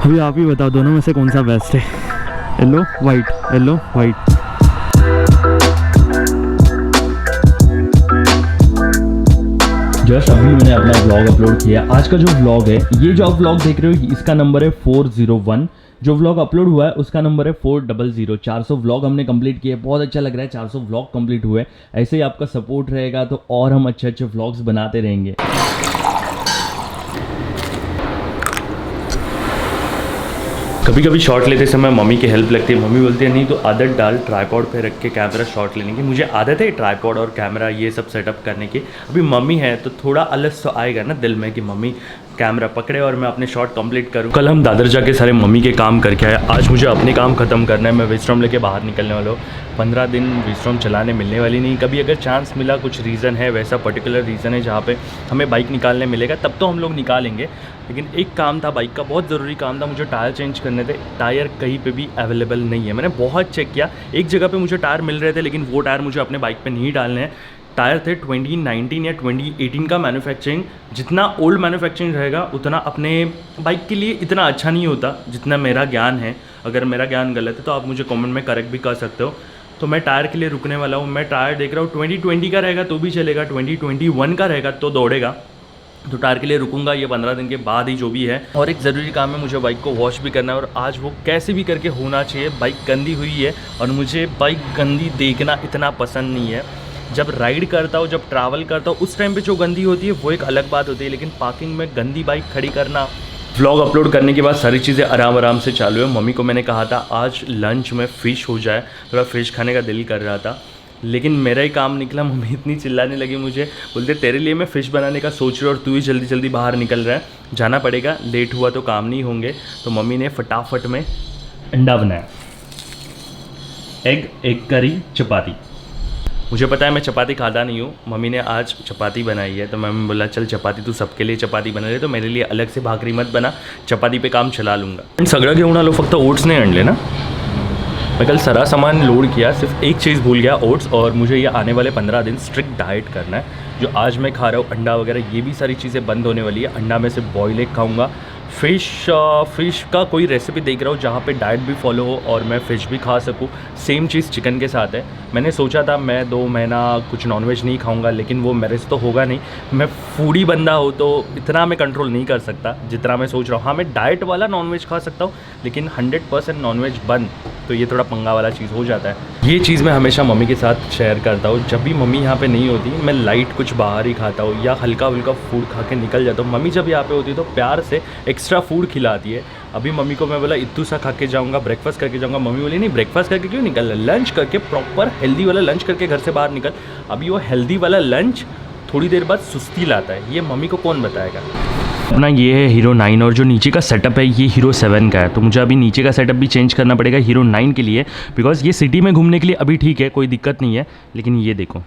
अभी आप ही बताओ दोनों में से कौन सा बेस्ट है? Yellow white, yellow white. Just अभी मैंने अपना व्लॉग अपलोड किया। आज का जो व्लॉग है, ये जो आप व्लॉग देख रहे हो इसका नंबर है 401। जो व्लॉग अपलोड हुआ है उसका नंबर है 400। 400 व्लॉग हमने कंप्लीट किए। बहुत अच्छा लग रहा है, 400 व्लॉग कंप्लीट हुए। ऐसे ही आपका सपोर्ट रहेगा तो और हम अच्छे अच्छे व्लॉग्स बनाते रहेंगे। कभी कभी शॉट लेते समय मम्मी की हेल्प लगती है। मम्मी बोलती है नहीं तो आदत डाल ट्राइपॉड पे रख के कैमरा शॉट लेने की। मुझे आदत है ट्राइपॉड और कैमरा ये सब सेटअप करने की। अभी मम्मी है तो थोड़ा आलस तो आएगा ना दिल में कि मम्मी कैमरा पकड़े और मैं अपने शॉट कंप्लीट करूं। कल हम दादर जाके सारे मम्मी के काम करके आए। आज मुझे अपने काम ख़त्म करना है। मैं विश्राम लेके बाहर निकलने वाला हूँ। 15 दिन विश्राम चलाने मिलने वाली नहीं। कभी अगर चांस मिला, कुछ रीज़न है, वैसा पर्टिकुलर रीज़न है जहाँ पे हमें बाइक निकालने मिलेगा तब तो हम लोग निकालेंगे। लेकिन एक काम था बाइक का, बहुत ज़रूरी काम था। मुझे टायर चेंज करने थे। टायर कहीं पे भी अवेलेबल नहीं है। मैंने बहुत चेक किया, एक जगह पे मुझे टायर मिल रहे थे लेकिन वो टायर मुझे अपने बाइक पे नहीं डालने हैं। टायर थे 2019 या 2018 का मैन्युफैक्चरिंग। जितना ओल्ड मैन्युफैक्चरिंग रहेगा उतना अपने बाइक के लिए इतना अच्छा नहीं होता जितना मेरा ज्ञान है। अगर मेरा ज्ञान गलत है तो आप मुझे कमेंट में करेक्ट भी कर सकते हो। तो मैं टायर के लिए रुकने वाला हूँ। मैं टायर देख रहा हूँ 2020 का रहेगा तो भी चलेगा, 2021 का रहेगा तो दौड़ेगा। तो टायर के लिए रुकूंगा ये 15 दिन के बाद ही जो भी है। और एक ज़रूरी काम है, मुझे बाइक को वॉश भी करना है और आज वो कैसे भी करके होना चाहिए। बाइक गंदी हुई है और मुझे बाइक गंदी देखना इतना पसंद नहीं है। जब राइड करता हूँ, जब ट्रैवल करता हूँ उस टाइम पे जो गंदी होती है वो एक अलग बात होती है, लेकिन पार्किंग में गंदी बाइक खड़ी करना। व्लॉग अपलोड करने के बाद सारी चीज़ें आराम आराम से चालू है। मम्मी को मैंने कहा था आज लंच में फ़िश हो जाए, थोड़ा फ़िश खाने का दिल कर रहा था, लेकिन मेरा ही काम निकला। मम्मी इतनी चिल्लाने लगी मुझे, बोलते तेरे लिए मैं फ़िश बनाने का सोच रही हूँ और तू ही जल्दी जल्दी बाहर निकल रहा है, जाना पड़ेगा, लेट हुआ तो काम नहीं होंगे। तो मम्मी ने फटाफट में अंडा बनाया, एग करी चपाती। मुझे पता है मैं चपाती खाता नहीं हूँ। मम्मी ने आज चपाती बनाई है तो मम्मी बोला चल चपाती तू सबके लिए चपाती बना ले, तो मेरे लिए अलग से भाकरी मत बना, चपाती पे काम चला लूँगा। सगळं घेऊन आलो, फक्त ओट्स नहीं आणले ना। मैं कल सारा सामान लोड किया, सिर्फ एक चीज़ भूल गया, ओट्स। और मुझे ये आने वाले 15 दिन स्ट्रिक्ट डाइट करना है। जो आज मैं खा रहा हूँ अंडा वगैरह, ये भी सारी चीज़ें बंद होने वाली है। अंडा में से बॉयल एग खाऊंगा। फ़िश का कोई रेसिपी देख रहा हूँ जहाँ पे डाइट भी फॉलो हो और मैं फ़िश भी खा सकूँ। सेम चीज़ चिकन के साथ है। मैंने सोचा था मैं 2 महीना कुछ नॉनवेज नहीं खाऊंगा, लेकिन वो मेरे से तो होगा नहीं। मैं फूडी बंदा हूँ तो इतना मैं कंट्रोल नहीं कर सकता जितना मैं सोच रहा हूँ। हाँ, मैं डाइट वाला नॉनवेज खा सकता हूँ लेकिन 100% नॉनवेज बंद, तो ये थोड़ा पंगा वाला चीज़ हो जाता है। ये चीज़ मैं हमेशा मम्मी के साथ शेयर करता हूँ। जब भी मम्मी यहाँ पे नहीं होती मैं लाइट कुछ बाहर ही खाता हूँ या हल्का हल्का फूड खा के निकल जाता हूँ। मम्मी जब यहाँ पे होती है तो प्यार से एक्स्ट्रा फूड खिलाती है। अभी मम्मी को मैं बोला इत्तू सा खा के जाऊँगा, ब्रेकफास्ट करके जाऊँगा। मम्मी बोली नहीं, ब्रेकफास्ट करके क्यों निकल, लंच करके प्रॉपर हेल्दी वाला लंच करके घर से बाहर निकल। अभी वो हेल्दी वाला लंच थोड़ी देर बाद सुस्ती लाता है, ये मम्मी को कौन बताएगा। अपना ये है हीरो 9 और जो नीचे का सेटअप है ये हीरो 7 का है। तो मुझे अभी नीचे का सेटअप भी चेंज करना पड़ेगा हीरो 9 के लिए, बिकॉज ये सिटी में घूमने के लिए अभी ठीक है, कोई दिक्कत नहीं है। लेकिन ये देखो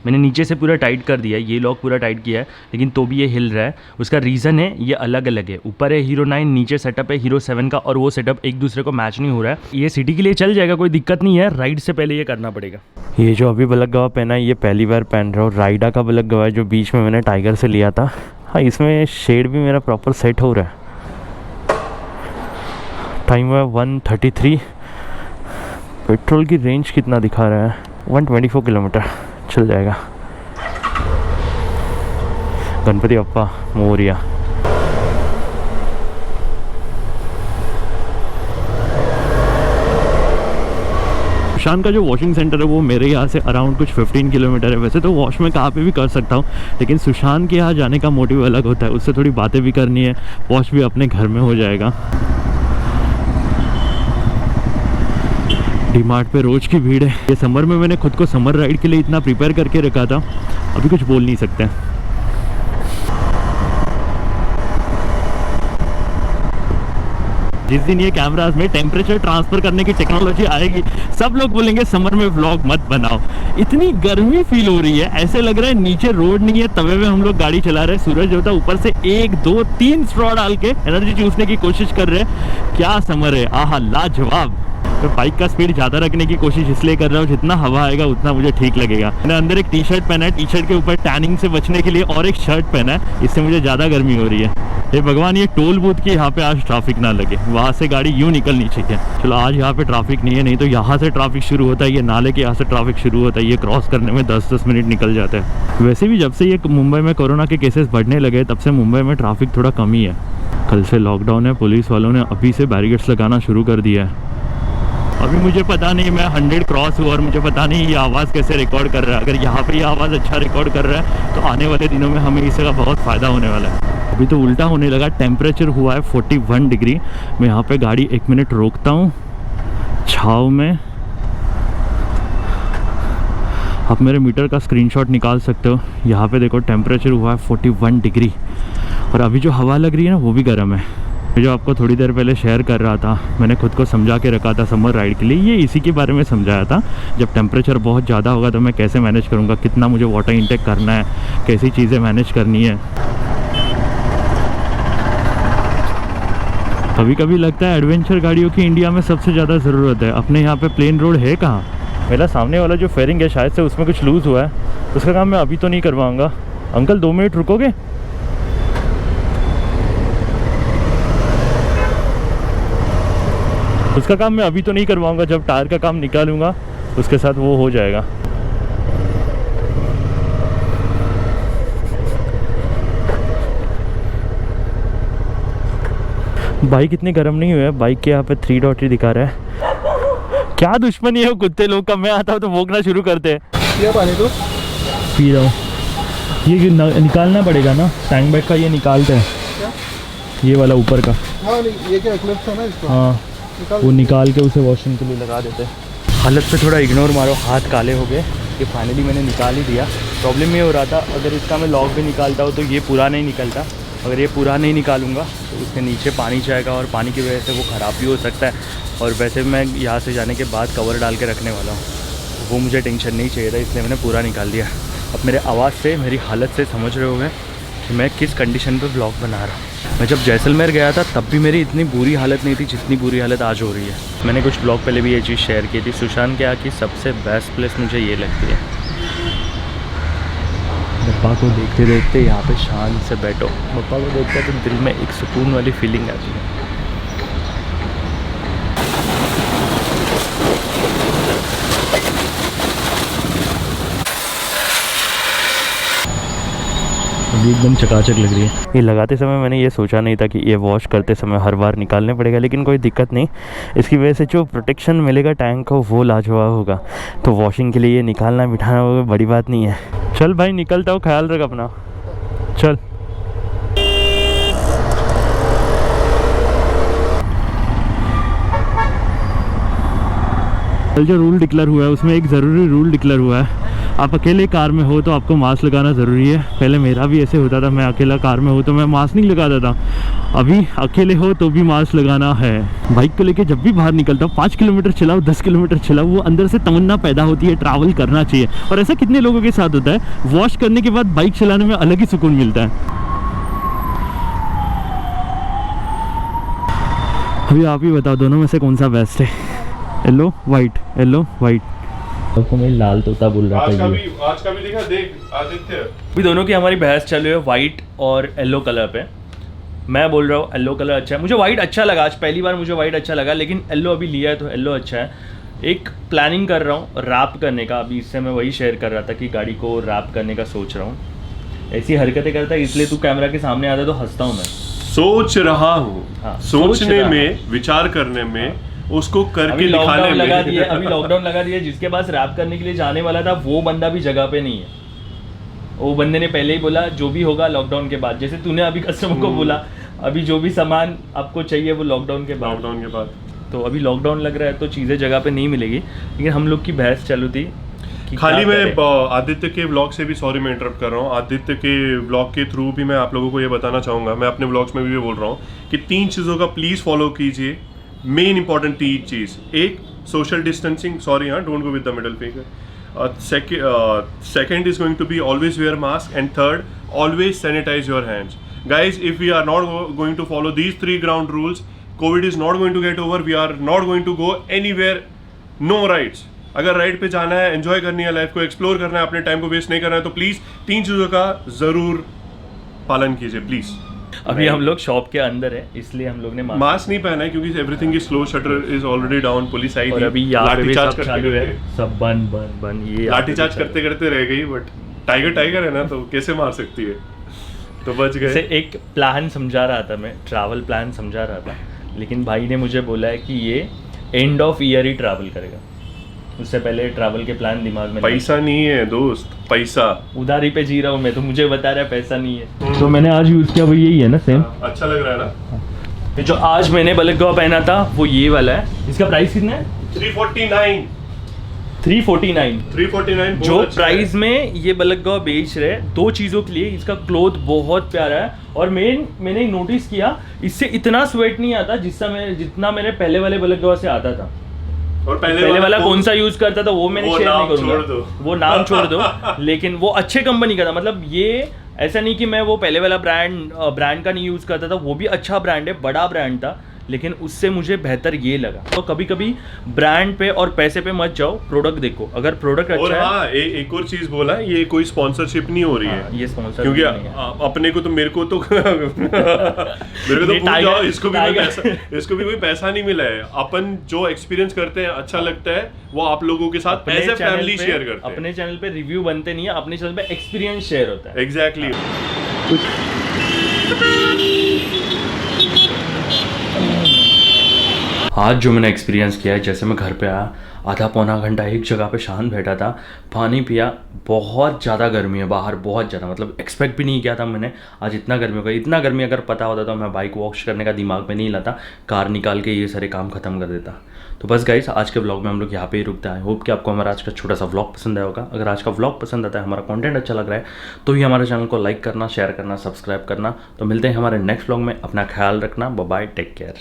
मैंने नीचे से पूरा टाइट कर दिया है, ये लॉक पूरा टाइट किया है, लेकिन तो भी ये हिल रहा है। उसका रीज़न है ये अलग अलग है। ऊपर है हीरो 9, नीचे सेटअप है हीरो 7 का, और वो सेटअप एक दूसरे को मैच नहीं हो रहा है। ये सिटी के लिए चल जाएगा, कोई दिक्कत नहीं है। राइड से पहले ये करना पड़ेगा। ये जो अभी बलक गवा पहना है ये पहली बार पहन रहा हूँ। राइडा का बलक गवा है जो बीच में मैंने टाइगर से लिया था। हाँ, इसमें शेड भी मेरा प्रॉपर सेट हो रहा है। टाइम है 1:33। पेट्रोल की रेंज कितना दिखा रहा है, 124 किलोमीटर चल जाएगा। गणपति बप्पा मोरिया। शान का जो वॉशिंग सेंटर है वो मेरे यहाँ से अराउंड कुछ 15 किलोमीटर है। वैसे तो वॉश में कहाँ पे भी कर सकता हूँ, लेकिन सुशांत के यहाँ जाने का मोटिव अलग होता है। उससे थोड़ी बातें भी करनी है, वॉश भी अपने घर में हो जाएगा। डीमार्ट पे रोज की भीड़ है। ये समर में मैंने खुद को समर राइड के लिए इतना प्रिपेयर करके रखा था, अभी कुछ बोल नहीं सकते। जिस दिन ये कैमरास में टेम्परेचर ट्रांसफर करने की टेक्नोलॉजी आएगी, सब लोग बोलेंगे समर में व्लॉग मत बनाओ। इतनी गर्मी फील हो रही है, ऐसे लग रहा है नीचे रोड नहीं है, तवे में हम लोग गाड़ी चला रहे हैं। सूरज होता है ऊपर से 1 2 3 स्ट्रॉ डाल के एनर्जी चूसने की कोशिश कर रहे हैं। क्या समर है, आहा लाजवाब। मैं बाइक का स्पीड ज़्यादा रखने की कोशिश इसलिए कर रहा हूँ, जितना हवा आएगा उतना मुझे ठीक लगेगा। मैंने अंदर एक टी शर्ट पहना है, टी शर्ट के ऊपर टैनिंग से बचने के लिए और एक शर्ट पहना है, इससे मुझे ज़्यादा गर्मी हो रही है। हे भगवान, ये टोल बूथ की यहाँ पे आज ट्रैफिक ना लगे, वहाँ से गाड़ी यूँ निकलनी चाहिए। चलो आज यहाँ पे ट्रैफिक नहीं है, नहीं तो यहाँ से ट्रैफिक शुरू होता है, ये नाले के यहाँ से ट्रैफिक शुरू होता है, ये क्रॉस करने में 10-10 मिनट निकल जाते हैं। वैसे भी जब से ये मुंबई में कोरोना के केसेस बढ़ने लगे तब से मुंबई में ट्रैफिक थोड़ा कम ही है। कल से लॉकडाउन है, पुलिस वालों ने अभी से बैरिकेड्स लगाना शुरू कर दिया है। अभी मुझे पता नहीं, मैं 100 क्रॉस हुआ और मुझे पता नहीं ये आवाज़ कैसे रिकॉर्ड कर रहा है। अगर यहाँ पे ये आवाज़ अच्छा रिकॉर्ड कर रहा है तो आने वाले दिनों में हमें इसका बहुत फ़ायदा होने वाला है। अभी तो उल्टा होने लगा, टेम्परेचर हुआ है 41 डिग्री। मैं यहाँ पे गाड़ी 1 मिनट रोकता हूँ छाँव में। आप मेरे मीटर का स्क्रीनशॉट निकाल सकते हो, यहाँ पे देखो टेम्परेचर हुआ है 41 डिग्री और अभी जो हवा लग रही है ना वो भी गर्म है। जो आपको थोड़ी देर पहले शेयर कर रहा था, मैंने खुद को समझा के रखा था समर राइड के लिए, ये इसी के बारे में समझाया था। जब टेम्परेचर बहुत ज़्यादा होगा तो मैं कैसे मैनेज करूँगा, कितना मुझे वाटर इंटेक करना है, कैसी चीज़ें मैनेज करनी है। कभी कभी लगता है एडवेंचर गाड़ियों की इंडिया में सबसे ज़्यादा ज़रूरत है। अपने यहाँ पे प्लेन रोड है कहाँ? मेरा सामने वाला जो फेयरिंग है शायद से उसमें कुछ लूज़ हुआ है, उसका काम मैं अभी तो नहीं करवाऊँगा। Uncle 2 minute रुकोगे? उसका काम मैं अभी तो नहीं करवाऊँगा, जब टायर का काम निकालूंगा उसके साथ वो हो जाएगा। बाइक इतनी गर्म नहीं हुई है, बाइक के यहाँ पे 3 डॉट ही दिखा रहा है। क्या दुश्मनी है वो कुत्ते लोग का, मैं आता हूँ तो भौंकना शुरू करते हैं। क्या पानी तो पी रहा हूँ। ये निकालना पड़ेगा ना, टैंक बैग का ये निकालते हैं क्या? ये वाला ऊपर का। हाँ ये क्या क्लिप्स है ना इसको, हाँ वो निकाल के उसे वॉशिंग के लिए लगा देते हैं। हालत पे थोड़ा इग्नोर मारो, हाथ काले हो गए। ये फाइनली मैंने निकाल ही दिया। प्रॉब्लम ये हो रहा था, अगर इसका मैं लॉक भी निकालता हूँ तो ये पूरा नहीं निकलता। अगर ये पूरा नहीं निकालूंगा तो उसके नीचे पानी जाएगा और पानी की वजह से वो ख़राब भी हो सकता है। और वैसे मैं यहाँ से जाने के बाद कवर डाल के रखने वाला हूँ, वो मुझे टेंशन नहीं चाहिए था, इसलिए मैंने पूरा निकाल दिया। अब मेरे आवाज़ से, मेरी हालत से समझ रहे होंगे कि मैं किस कंडीशन पे ब्लॉग बना रहा हूँ। मैं जब जैसलमेर गया था तब भी मेरी इतनी बुरी हालत नहीं थी जितनी बुरी हालत आज हो रही है। मैंने कुछ ब्लॉग पहले भी ये चीज़ शेयर की थी। सुशांत के यहाँ की सबसे बेस्ट प्लेस मुझे ये लगती है, पप्पा को देखते देखते यहाँ पे शांत से बैठो। पप्पा को देखते तो दिल में एक सुकून वाली फीलिंग आती है। अभी एकदम चकाचक लग रही है। ये लगाते समय मैंने ये सोचा नहीं था कि ये वॉश करते समय हर बार निकालने पड़ेगा, लेकिन कोई दिक्कत नहीं। इसकी वजह से जो प्रोटेक्शन मिलेगा टैंक को वो लाजवाब होगा। तो वॉशिंग के लिए ये निकालना बिठाना वो बड़ी बात नहीं है। चल भाई निकलता हूँ, ख्याल रख अपना, चल। जो रूल डिक्लेयर हुआ है उसमें एक ज़रूरी रूल डिक्लेयर हुआ है, आप अकेले कार में हो तो आपको मास्क लगाना ज़रूरी है। पहले मेरा भी ऐसे होता था, मैं अकेला कार में हो तो मैं मास्क नहीं लगाता था। अभी अकेले हो तो भी मास्क लगाना है। बाइक को लेके जब भी बाहर निकलता हूँ, 5 किलोमीटर चलाओ 10 किलोमीटर चलाओ, वो अंदर से तमन्ना पैदा होती है ट्रैवल करना चाहिए। और ऐसा कितने लोगों के साथ होता है, वॉश करने के बाद बाइक चलाने में अलग ही सुकून मिलता है। अभी आप ही बताओ दोनों में से कौन सा बेस्ट है? Yellow white, yellow white. आपको मैं लाल तोता बोल रहा था। आज का भी देखा, देख आदित्य। अभी दोनों की हमारी बहस चल रही है वाइट और येलो कलर पे। मैं बोल रहा हूँ येलो कलर अच्छा है, मुझे वाइट अच्छा लगा, आज पहली बार मुझे वाइट अच्छा लगा, लेकिन येलो अभी लिया है तो येलो अच्छा है। एक प्लानिंग कर रहा हूँ रैप करने का, अभी इससे मैं वही शेयर कर रहा था कि गाड़ी को रैप करने का सोच रहा हूँ। ऐसी हरकतें करता है इसलिए तू कैमरा के सामने आता है तो हंसता हूँ मैं। सोच रहा हूँ, हाँ, सोचने में, विचार करने में, उसको करके दिखाने में। लगा दिया, अभी लॉकडाउन लगा दिया। जिसके पास रैप करने के लिए जाने वाला था वो बंदा भी जगह पे नहीं है। वो बंदे ने पहले ही बोला जो भी होगा लॉकडाउन के बाद, जैसे तूने अभी कस्टमर को बोला अभी जो भी सामान आपको चाहिए वो लॉकडाउन के बाद। तो अभी लॉकडाउन लग रहा है तो चीज़ें जगह पे नहीं मिलेगी। लेकिन हम लोग की बहस चालू थी खाली मैं आदित्य के ब्लॉग से भी, सॉरी मैं इंटरप्ट कर रहा हूँ, आदित्य के ब्लॉग के थ्रू भी मैं आप लोगों को ये बताना चाहूँगा, मैं अपने ब्लॉग्स में भी बोल रहा हूँ कि 3 चीज़ों का प्लीज़ फॉलो कीजिए। मेन इंपॉर्टेंट 3 चीज़, एक सोशल डिस्टेंसिंग, सॉरी हाँ, don't go with the middle finger. Second is going to be always wear mask, and third always sanitise your hands. Guys if we are not going to follow these 3 ground rules, Covid is not going to get over, we are not going to go anywhere, no rides. अगर ride पे जाना है, enjoy करनी है, life को explore करना है, अपने टाइम को वेस्ट नहीं करना है, तो प्लीज 3 चीजों का जरूर पालन कीजिए प्लीज। अभी हम लोग शॉप के अंदर है, इसलिए हम लोग ने मास्क नहीं पहना है क्योंकि everything is slow, shutter is already down, police आई और थी, अभी यहाँ पे भी लाठीचार्ज सब चालू है, सब बंद बंद बंद, ये लाठीचार्ज करते करते रह गई, बट टाइगर है ना, तो कैसे मार सकती है, तो बच गए। से एक प्लान समझा रहा था मैं, ट्रैवल प्लान समझा रहा था, लेकिन भाई ने मुझे बोला है कि ये end of year he travel करेगा, उससे पहले ट्रैवल के प्लान दिमाग में पैसा नहीं है दोस्त, पैसा उधारी पे जी रहा हूँ मैं, तो मुझे बता रहा है पैसा नहीं है। तो मैंने आज यूज़ किया वो यही है ना, सेम अच्छा लग रहा है ना। जो आज मैंने बलगगांव पहना था वो ये वाला है। इसका प्राइस कितना है? 349 349 जो प्राइस में ये बलगगांव बेच रहे हैं 2 चीज़ों के लिए। इसका क्लोथ बहुत प्यारा है, और मैंने नोटिस किया इससे इतना स्वेट नहीं आता जितना मेरे पहले वाले बलगगांव से आता था। और पहले वाला कौन सा यूज करता था वो मैंने शेयर नहीं करूंगा, वो नाम छोड़ दो लेकिन वो अच्छे कंपनी का था। मतलब ये ऐसा नहीं कि मैं वो पहले वाला ब्रांड का नहीं यूज करता था, वो भी अच्छा ब्रांड है, बड़ा ब्रांड था, लेकिन उससे मुझे बेहतर ये लगा। तो कभी कभी ब्रांड पे और पैसे पे मत जाओ, प्रोडक्ट देखो। अगर प्रोडक्ट अच्छा है। हाँ, एक और चीज बोला, ये कोई स्पॉन्सरशिप नहीं हो रही है, ये स्पॉन्सर क्योंकि अपने को तो मेरे को तो भूल जाओ, इसको भी कोई पैसा नहीं मिला है। अपन जो एक्सपीरियंस करते हैं अच्छा लगता है, वो आप लोगों के साथ एज ए फैमिली शेयर करते हैं। अपने चैनल पे रिव्यू बनते नहीं है, अपने चैनल पे एक्सपीरियंस शेयर होता है। एग्जैक्टली। आज जो मैंने एक्सपीरियंस किया है, जैसे मैं घर पे आया, आधा पौना घंटा एक जगह पे शांत बैठा था, पानी पिया। बहुत ज़्यादा गर्मी है बाहर, बहुत ज़्यादा, मतलब एक्सपेक्ट भी नहीं किया था मैंने आज इतना गर्मी होगा। इतना गर्मी अगर पता होता तो मैं बाइक वॉश करने का दिमाग में नहीं लाता, कार निकाल के ये सारे काम खत्म कर देता। तो बस गाइस, आज के व्लॉग में हम लोग यहाँ पे ही रुकते हैं। होप कि आपको हमारा आज का छोटा सा व्लॉग पसंद आया होगा। अगर आज का व्लॉग पसंद आता है, हमारा कंटेंट अच्छा लग रहा है, तो ही हमारे चैनल को लाइक करना, शेयर करना, सब्सक्राइब करना। तो मिलते हैं हमारे नेक्स्ट व्लॉग में। अपना ख्याल रखना, बाय बाय, टेक केयर।